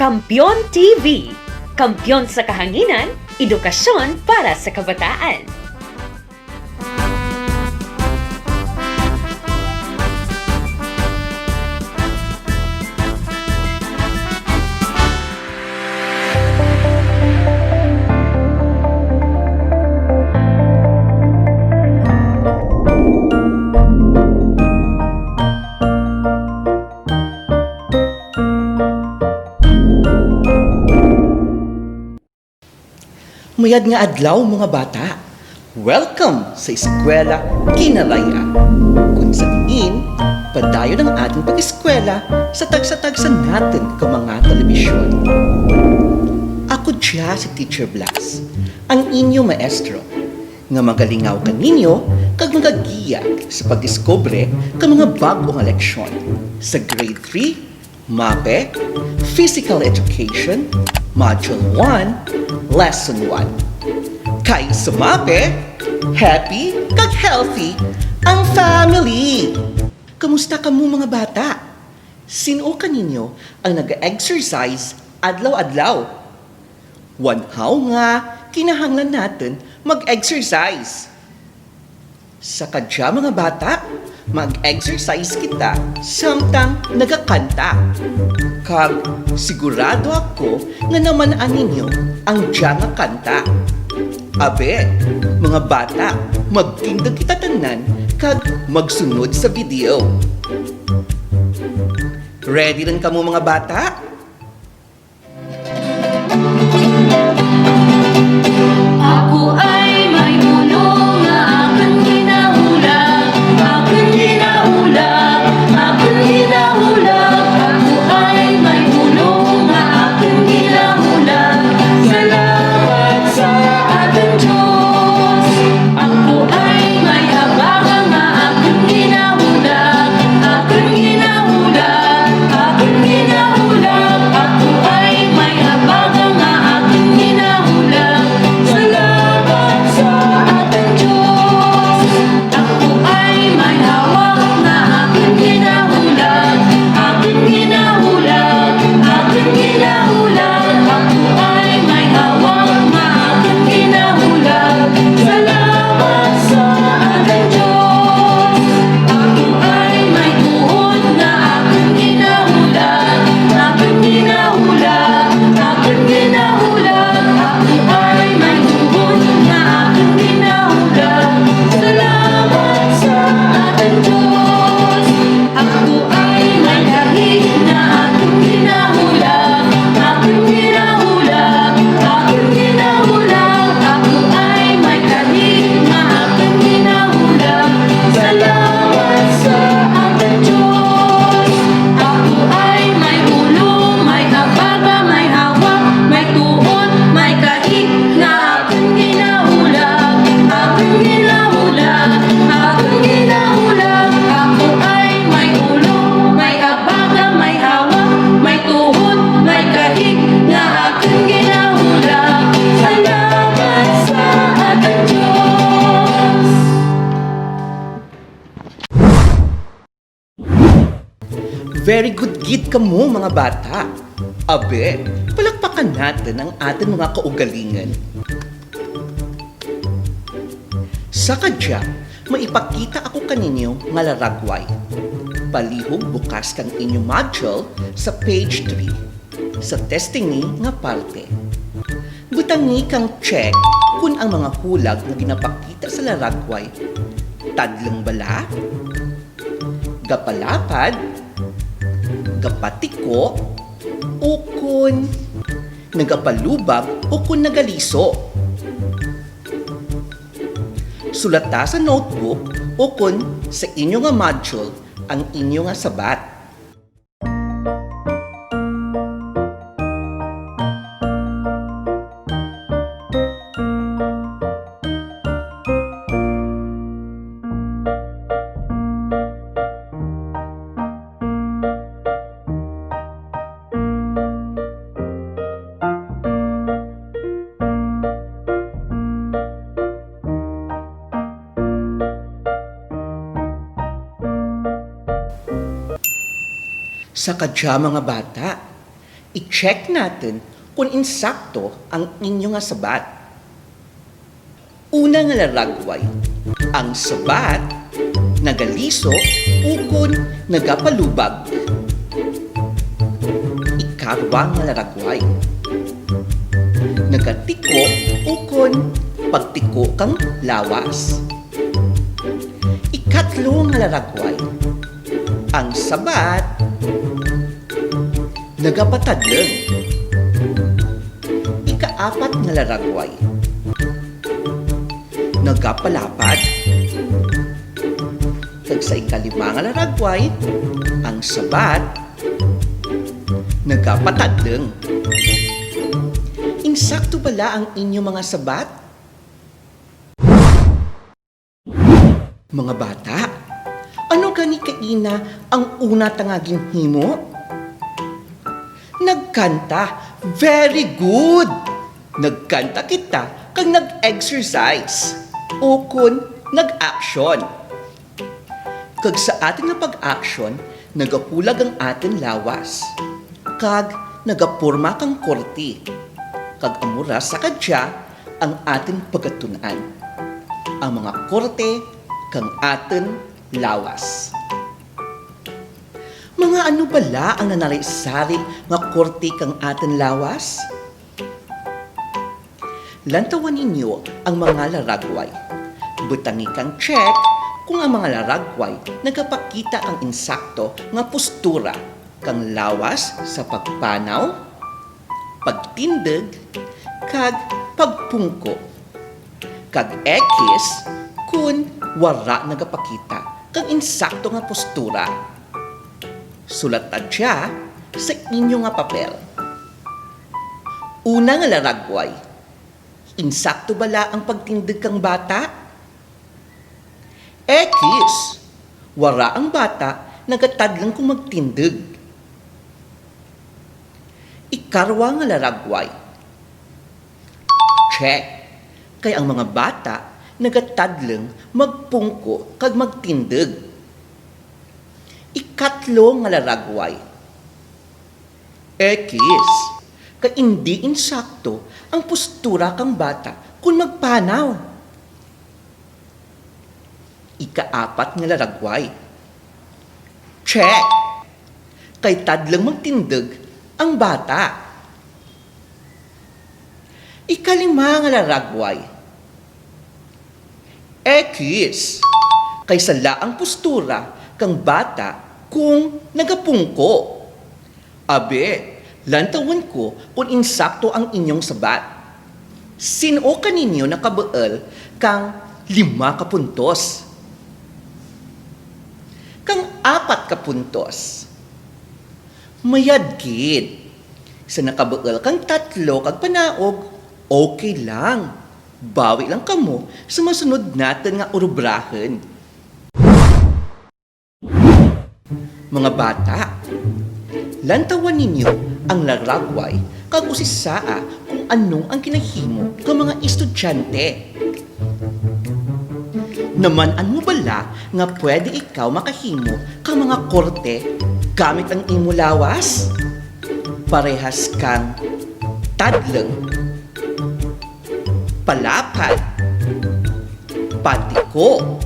Kampiyon TV, kampiyon sa kahanginan, edukasyon para sa kabataan. Mayad nga adlaw mga bata. Welcome sa eskwela Kinalaya. Kung sa tingin, padayon ang ating pag-eskwela sa tagsa-tagsa natin ka mga telebisyon. Ako Jhee si Teacher Blas, ang inyo maestro, nga magalingaw kaninyo kag magagiya sa pagdiskobre ka mga bagong leksyon sa Grade 3, MAPEH, Physical Education, Module 1, Lesson 1. Kay sa MAPEH, happy kag healthy ang family. Kamusta kamo mga bata? Sino kaninyo ang nag-exercise adlaw-adlaw? Wanhaw nga kinahanglan natin mag-exercise. Sa kadya mga bata, mag-exercise kita samtang nagakanta. Kag sigurado ako nga naman ninyo ang diya nga kanta. Abe, mga bata, magtindag kita tanan kag magsunod sa video. Ready rin kamo mga bata? Ako ay may ulo nga aking ginahulag, aking ginahulag, aking ginahulag. Ako ay may ulo nga aking ginahulag, salamat sa ating Diyos. Ako ay may habagang nga aking ginahulag, aking ginahulag, aking ginahulag. Ako ay may habagang nga aking ginahulag, salamat sa ating Diyos. Ako ay may hawak na aking ginahulag, aking ginahulag, aking ginahulag. Ako ay may hawak na aking ginahulag, salamat sa ating Diyos. Ako ay may tuhod na aking ginahulag, aking ginahulag, aking ginahulag. Ako ay may tuhod na aking ginahulag, salamat sa ating Diyos. Ako ay may kahig na aking ginahulag, aking ginahulag, aking ginahulag. Ako ay may kahig na aking ginahulag, salamat sa ating Diyos. Ako ay may ulo, may habaga, may hawak, may tuhod, may kahig na aking ginahulag, aking ginahulag, aking ginahulag. Ako ay may ulo, may habaga, may hawak, may tuhod, may kahig na aking ginahulag, salamat sa ating Diyos. Very good gid kamo mga bata. Abe, palakpakan natin ang ating mga kaugalingan. Sa kadya, maipakita ako kaninyo nga laragway. Palihog bukas kang inyong module sa page 3 sa testing ni nga parte. Butangi kang check kung ang mga hulag na ginapakita sa laragway tadlang bala, gapalapad, gapatiko, o kun nagapalubag o kun nagaliso. Sulata sa notebook o kun sa inyo nga module ang inyo nga sabat. Sa kadya mga bata, I-check natin kung insakto ang inyo nga sabat. Una nga laragway, ang sabat nagaliso ukon nagapalubag. Ikarwa nga laragway, nagatiko ukon pagtiko kang lawas. Ikatlo nga laragway, ang sabat nagapatadleng. Ikaapat nga laragway, nagapalapad. Kag sa ikalima nga laragway, ang sabat nagapatadleng. Insakto bala ang inyong mga sabat? Mga bata, ano gani kaina ang una tangaging himo? Nagkanta. Very good! Nagkanta kita kag nag-exercise o kun nag-action. Kag sa ating nga pag-action, nagahulag ang ating lawas. Kag nagapurma kang kurti. Kag amura sa kadya ang ating pagatunan. Ang mga kurte kang ating lawas. Mga ano bala ang nanari-sari nga kurti kang atin lawas? Lantawan ninyo ang mga laragway. Butangi kang check kung ang mga laragway nagapakita ang insakto nga postura kang lawas sa pagpanaw, pagtindig, kag pagpungko. Kag ekis kun wara nagapakita kang insakto nga postura. Sulat adya sa inyo nga papel. Una nga laragway, insakto bala ang pagtindig kang bata? Ekis, wara ang bata nagatadlang kung magtindig. Ikarwa nga laragway, check, kay ang mga bata nagatadlang magpungko kag magtindig. Ikatlo nga laragway, ekis, kay hindi insakto ang postura kang bata kung magpanaw. Ikaapat nga laragway, check, kay tadlang magtindig ang bata. Ikalima nga laragway, ekis, kay sala ang postura kang bata kung nagapungko. Abe, lantawan ko kung insakto ang inyong sabat. Sino kaninyo nakabaal kang 5 kapuntos? Kang 4 kapuntos? Mayadgid. Sa nakabaal kang 3 kag panaog, okay lang. Bawi lang kamo sa masunod natin nga urubrahan. Mga bata, lantawan ninyo ang laragway kag usisaa kung ano ang kinahimo ng mga estudyante. Naman-an mo bala nga pwede ikaw makahimo kang mga korte gamit ang imo lawas? Parehas kang tadleng, palapad, patiko,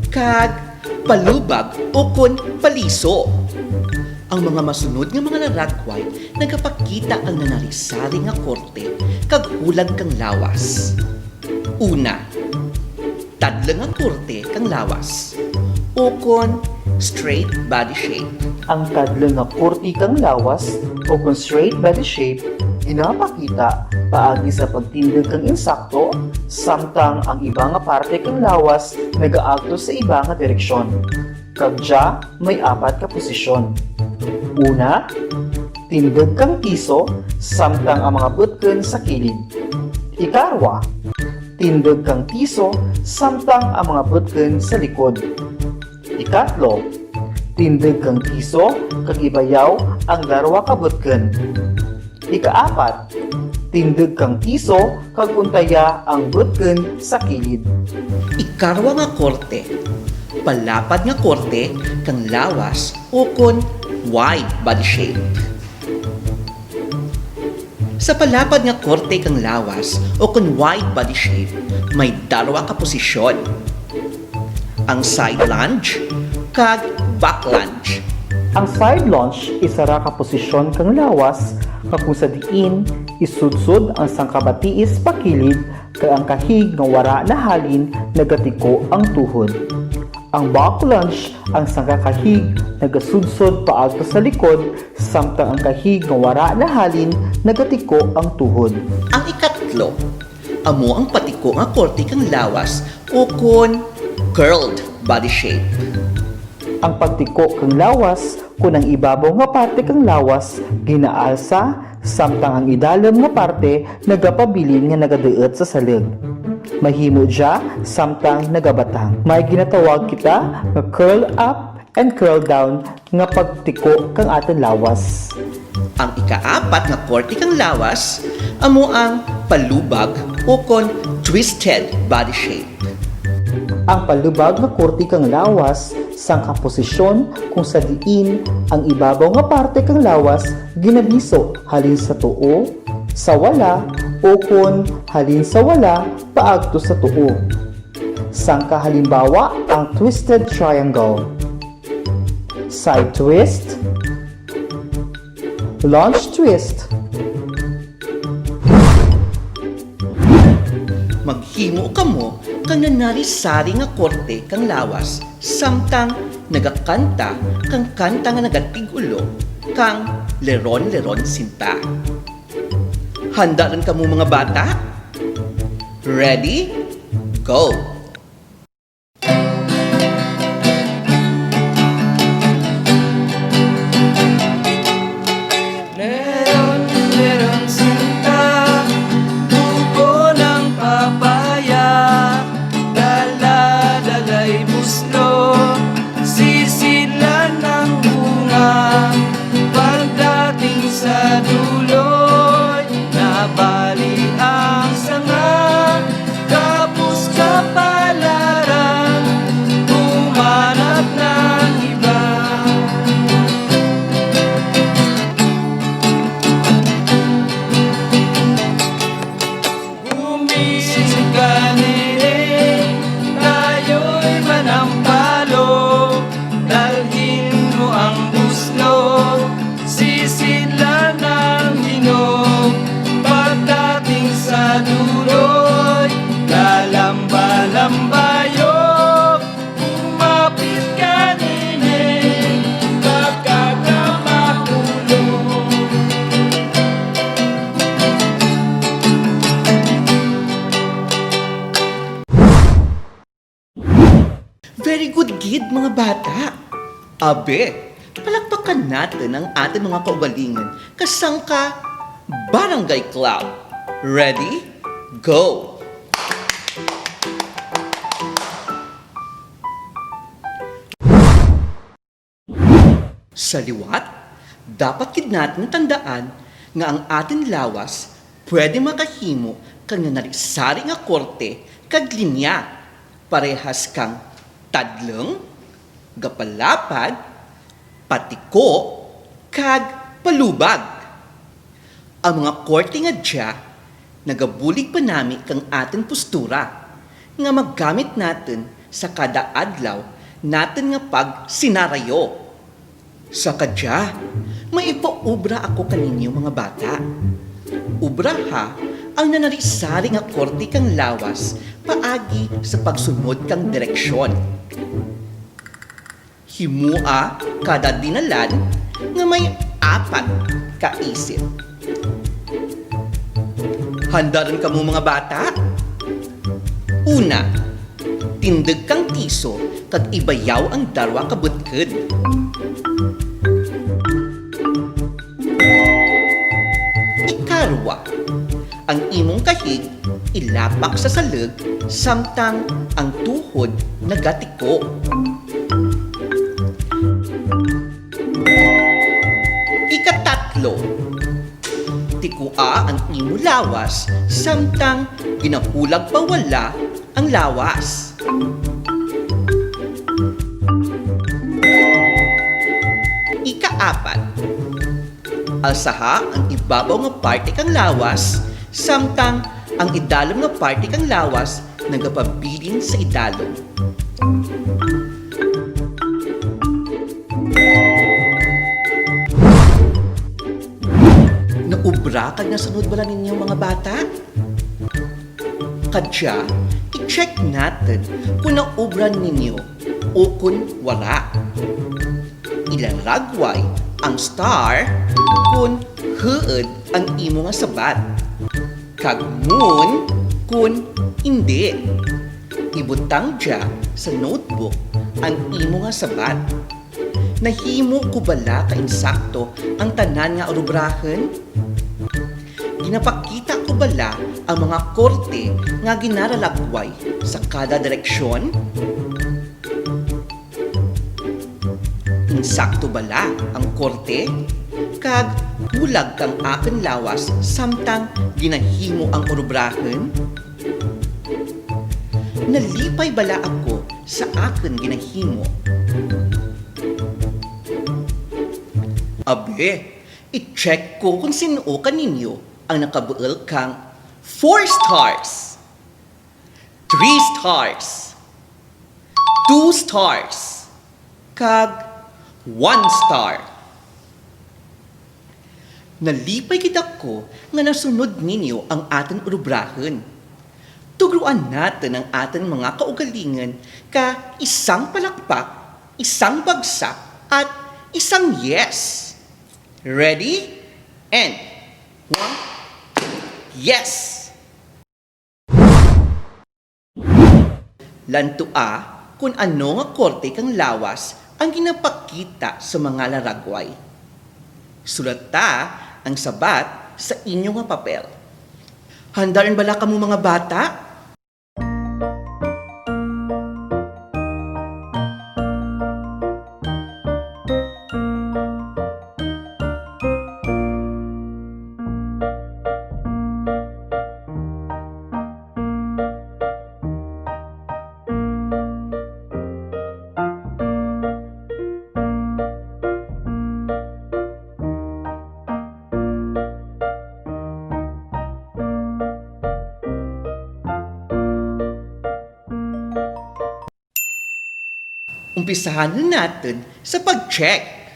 kag palubag o kun paliso. Ang mga masunod nga mga laragway nagapakita ang nanarisari nga korte kag hulag kang lawas. Una, tadlang nga korte kang lawas o kun straight body shape. Ang tadlang nga kurti kang lawas o kung straight body shape, inapakita paagi sa pagtindig kang insakto, samtang ang iba nga parte kang lawas nagaagto sa iba nga direksyon. Kagja may 4 ka posisyon. Una, tindig kang piso, samtang ang mga butken sa kilid. Ikarwa, tindig kang piso, samtang ang mga butken sa likod. Ikatlo, tindig kang piso, kag ibayaw ang darwa ka butken. Ikaapat, tindig kang piso, kag untaya ang butken sa kilid. Ikarwa nga korte, palapad nga korte kang lawas o kon wide body shape. Sa palapad nga korte kang lawas o kung wide body shape, may dalawa ka posisyon. Ang side lunge kag back lunge. Ang side lunge isara ka posisyon kang lawas kung sa diin isudsod ang sangkabatiis pakilid kay ang kahig nga wara na halin nagatiko ang tuhod. Ang back lunge ang sangkakahig nagasudsod paagto sa likod samtang ang kahig nga wara na halin nagatiko ang tuhod. Ang ikatlo, amo ang patiko nga korte kang lawas o kon curled body shape. Ang pagtiko kang lawas kung ang ibabaw nga parte kang lawas ginaalsa samtang ang idalom nga parte nagapabilin nga nagaduot sa salig. Mahimo dya samtang nagabatang. May ginatawag kita nga curl up and curl down nga pagtiko kang aton lawas. Ang ikaapat nga korte kang lawas, amo ang palubag o kon twisted body shape. Ang palubag nga korte kang lawas sang kaposisyon kung sa diin ang ibabaw nga parte kang lawas ginaliso halin sa tuo, sa wala o kon halin sa wala paagto sa tuo. Sang halimbawa ang twisted triangle, side twist, lunge twist. Maghimo ka mo kang nanarisari nga korte kang lawas samtang nagakanta kang kanta nga nagatigulo kang leron-leron sinta. Handa rin ka mo mga bata? Ready? Go! Leron, leron sinta, buko ng papaya, dala-dala'y buslo, sisilan ng bunga, pagdating sa duloy, nabali ang sanga, kapos kapalaran, humanap ng iba. Gumising ka nene, tayo'y manampalo, dalhin mo ang buslo, sisila ng hinog, pagdating sa duloy, lalamba-lambayok, kumapit ka nene, pagkakamakulong. Very good gid mga bata! Abe, palakpakan natin ang ating mga kaugalingan kasangka Barangay Club. Ready? Go! Sa liwat, dapat gid natin tandaan nga ang ating lawas pwede makahimo kang narisari nga korte kag linya parehas kang tadleng, gapalapad, patiko, kag palubag. Ang mga korte nga dya, nagabulig pa nami kang ating postura nga maggamit natin sa kada adlaw natin nga pag sinarayo. Sa kadya, may ipaubra ako kaninyo mga bata. Ubra ha, ang nanarisari nga korte kang lawas paagi sa pagsunod kang direksyon. Himua kada dinalan nga may 4 ka isip. Handa rin ka mo mga bata? Una, tindig kang tiso kag ibayaw ang darwa ka butked. Ikarwa, ang imong kahig ilapak sa salig samtang ang tuhod nagatiko. Ikatatlo, tikua ang imo lawas samtang ginahulag pa wala ang lawas. Ikaapat, Alsaha ang ibabaw nga parte kang lawas, samtang ang idalom nga parte kang lawas nagapabilin sa idalom. Naubra kag nasunod bala ninyo mga bata? Kadya, i-check natin kung naubran ninyo o kung wala. Ilaragway ang star kung huod ang imo nga sabat. Kag moon kung hindi. Ibutang dya sa notebook ang imo nga sabat. Nahimo ko bala ka insakto ang tanan nga orubrahen? Ginapakita ko bala ang mga korte nga ginaralagway sa kada direksyon? Insakto bala ang korte? Kag hulag kang aking lawas samtang ginahimo ang orubrahen? Nalipay bala ako sa akin ginahimo? Abe, i-check ko kung sino kaninyo ang nakabuel kang 4 stars, 3 stars, 2 stars, kag 1 star. Nalipay kita ko nga nasunod ninyo ang ating urubrahan. Tugruan natin ang ating mga kaugalingan ka isang palakpak, isang bagsak, at isang yes. Ready? And 1, yes! Lantua kung ano nga korte kang lawas ang ginapakita sa mga laragway. Sulata ang sabat sa inyo nga papel. Handa rin bala kamo mga bata? Umpisahan na natin sa pag-check.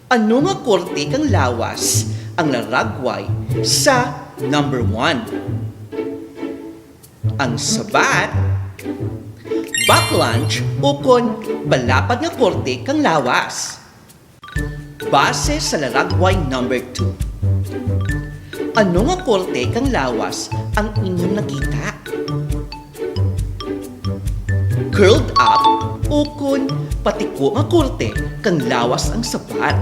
Ano nga korte kang lawas ang laragway sa number 1? Ang sabat, backlunch o kon balapad nga korte kang lawas. Base sa laragway number 2. Ano nga korte kang lawas ang inyong nakita? Curled up o kun patiko nga korte kang lawas ang sapat.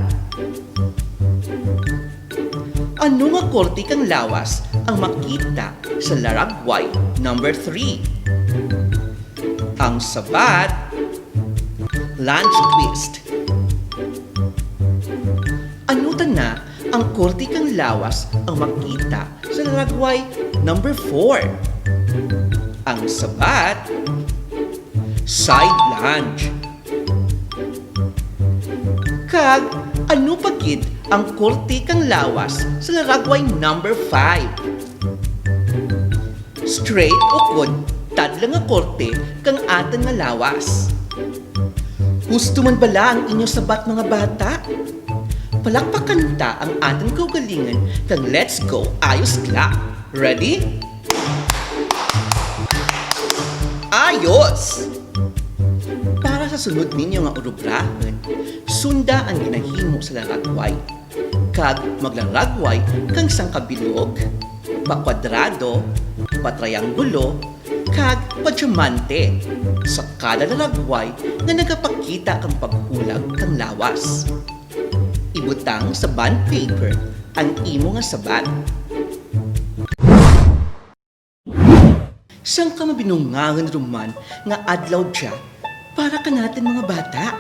Ano nga korte kang lawas ang makita sa laragway number 3? Ang sabat, lunge twist. Ano na ang korte kang lawas ang makita sa laragway number 4? Ang sabat, side lunge. Kag, ano pagid ang korte kang lawas sa laragway number 5? Straight o kun, tadlang nga korte kang atin nga lawas. Gusto man bala ang inyo sabat mga bata? Palakpakan ta ang ating kaugalingan kang let's go ayos clap. Ready? Ayos! Para sa sunod ninyo nga urubrahan, sunda ang ginahimo sa laragway. Kag maglaragway kang sangkabilog, pakwadrado, patrianggulo, kag padyamante sa kada laragway nga nagapakita kang paghulag kang lawas. Ibutang sa bond paper ang imo nga sabat. Sang ka mabinungangan ruman nga adlaw dya para ka natin mga bata.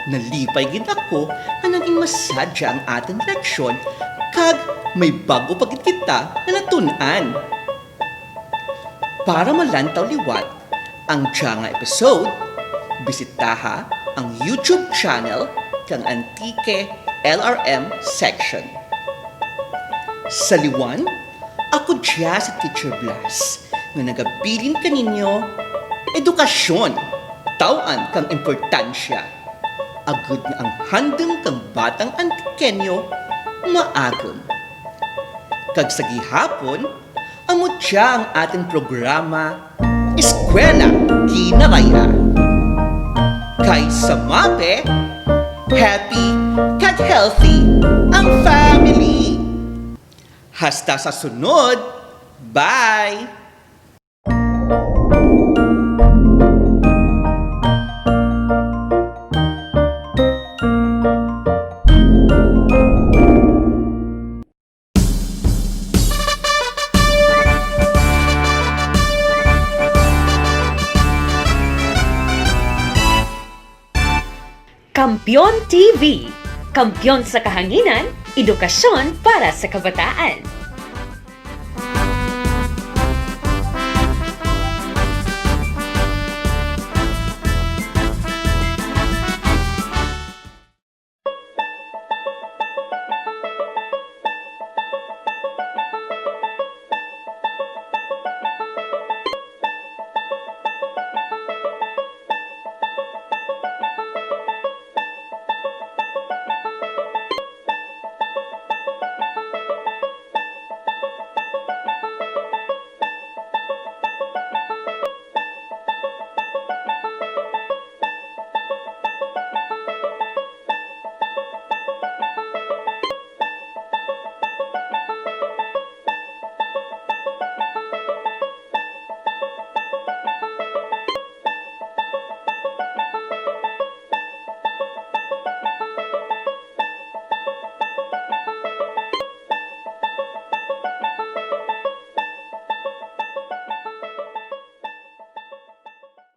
Nalipay gid ako na naging masadya ang ating leksyon kag may bago pagit kita na natunan. Para malantaw liwat ang Jhee nga episode, bisitaha ang YouTube channel kang Antike LRM section. Sa liwan, ako Jhee si Teacher Blas nga nagabilin kaninyo edukasyon, tawaan kang importansya. Agud na ang handeng kang batang antikenyo maagom. Kag sa gihapon, amot siya ang ating programa Eskwela Kinaraya. Kay sa MAPEH, happy kag healthy ang family. Hasta sa sunod, bye! Kampiyon TV, kampiyon sa kahanginan, edukasyon para sa kabataan.